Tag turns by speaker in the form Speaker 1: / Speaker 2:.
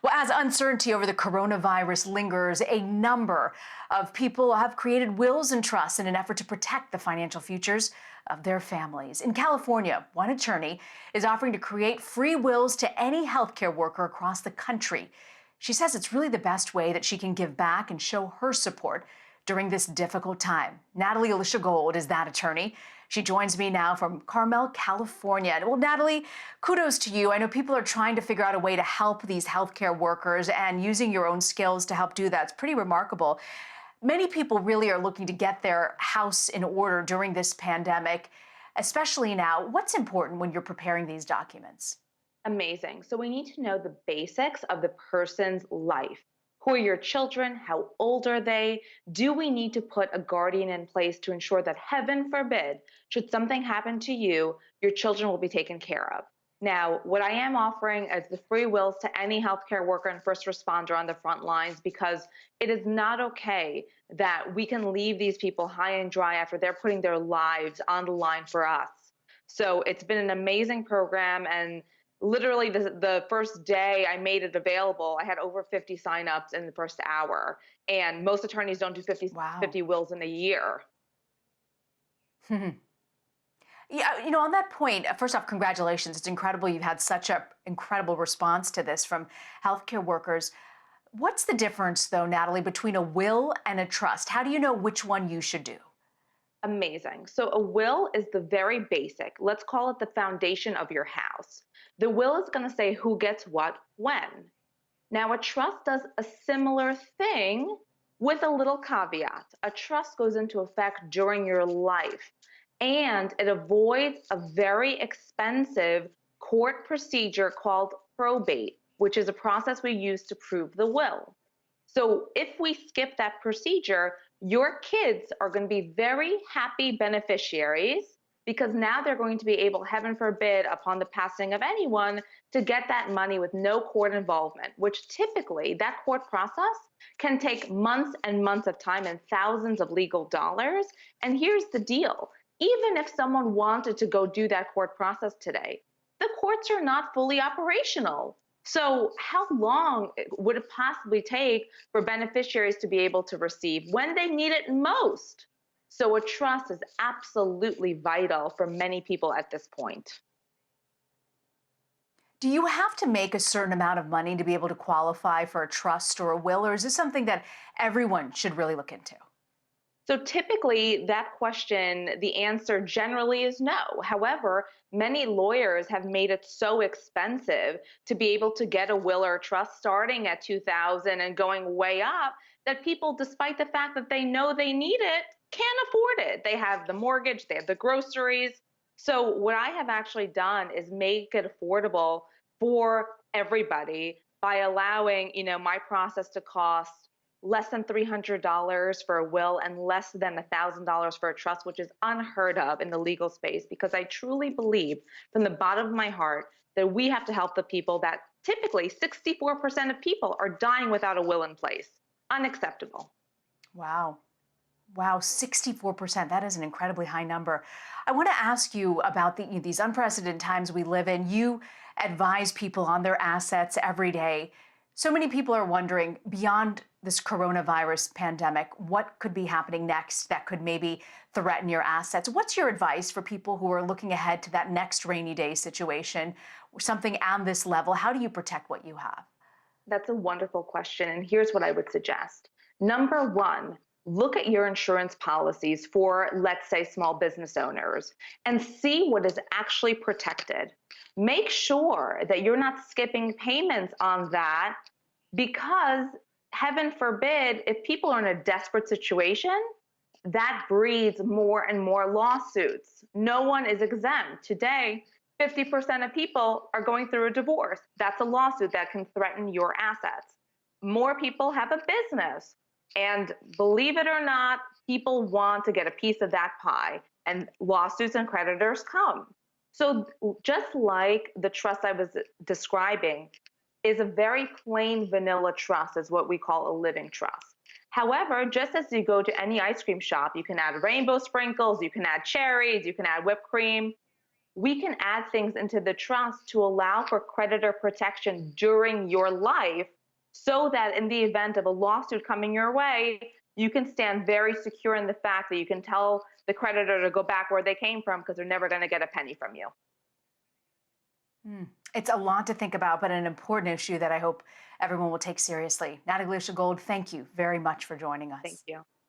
Speaker 1: Well, as uncertainty over the coronavirus lingers, a number of people have created wills and trusts in an effort to protect the financial futures of their families. In California, one attorney is offering to create free wills to any healthcare worker across the country. She says it's really the best way that she can give back and show her support during this difficult time. Natalie Alicia Gold is that attorney. She joins me now from Carmel, California. Well, Natalie, kudos to you. I know people are trying to figure out a way to help these healthcare workers, and using your own skills to help do that's pretty remarkable. Many people really are looking to get their house in order during this pandemic, especially now. What's important when you're preparing these documents?
Speaker 2: Amazing. So we need to know the basics of the person's life. Who are your children? How old are they? Do we need to put a guardian in place to ensure that, heaven forbid, should something happen to you, your children will be taken care of? Now, what I am offering is the free wills to any healthcare worker and first responder on the front lines, because it is not okay that we can leave these people high and dry after they're putting their lives on the line for us. So it's been an amazing program, and literally the first day I made it available, I had over 50 signups in the first hour. And most attorneys don't do
Speaker 1: Wow.
Speaker 2: 50 wills in a year.
Speaker 1: Yeah, on that point, first off, congratulations. It's incredible you've had such an incredible response to this from healthcare workers. What's the difference, though, Natalie, between a will and a trust? How do you know which one you should do?
Speaker 2: Amazing. So a will is the very basic, let's call it the foundation of your house. The will is going to say who gets what when. Now, a trust does a similar thing with a little caveat. A trust goes into effect during your life, and it avoids a very expensive court procedure called probate, which is a process we use to prove the will. So if we skip that procedure, your kids are going to be very happy beneficiaries, because now they're going to be able, heaven forbid, upon the passing of anyone, to get that money with no court involvement, which typically that court process can take months and months of time and thousands of legal dollars. And here's the deal. Even if someone wanted to go do that court process today, the courts are not fully operational. So how long would it possibly take for beneficiaries to be able to receive when they need it most? So a trust is absolutely vital for many people at this point.
Speaker 1: Do you have to make a certain amount of money to be able to qualify for a trust or a will, or is this something that everyone should really look into?
Speaker 2: So typically, that question, the answer generally is no. However, many lawyers have made it so expensive to be able to get a will or a trust starting at 2000 and going way up, that people, despite the fact that they know they need it, can't afford it. They have the mortgage, they have the groceries. So what I have actually done is make it affordable for everybody by allowing, my process to cost less than $300 for a will and less than $1,000 for a trust, which is unheard of in the legal space, because I truly believe from the bottom of my heart that we have to help the people that typically 64% of people are dying without a will in place. Unacceptable.
Speaker 1: Wow. Wow, 64%. That is an incredibly high number. I want to ask you about these unprecedented times we live in. You advise people on their assets every day. So many people are wondering, beyond this coronavirus pandemic, what could be happening next that could maybe threaten your assets? What's your advice for people who are looking ahead to that next rainy day situation, something on this level? How do you protect what you have?
Speaker 2: That's a wonderful question. And here's what I would suggest. Number one, look at your insurance policies for, let's say, small business owners and see what is actually protected. Make sure that you're not skipping payments on that, because, heaven forbid, if people are in a desperate situation, that breeds more and more lawsuits. No one is exempt. Today, 50% of people are going through a divorce. That's a lawsuit that can threaten your assets. More people have a business. And believe it or not, people want to get a piece of that pie, and lawsuits and creditors come. So, just like the trust I was describing is a very plain vanilla trust, is what we call a living trust. However, just as you go to any ice cream shop, you can add rainbow sprinkles, you can add cherries, you can add whipped cream. we can add things into the trust to allow for creditor protection during your life so that in the event of a lawsuit coming your way, you can stand very secure in the fact that you can tell the creditor to go back where they came from because they're never going to get a penny from you.
Speaker 1: It's a lot to think about, but an important issue that I hope everyone will take seriously. Natalie Gold, thank you very much for joining
Speaker 2: Thank
Speaker 1: us.
Speaker 2: you.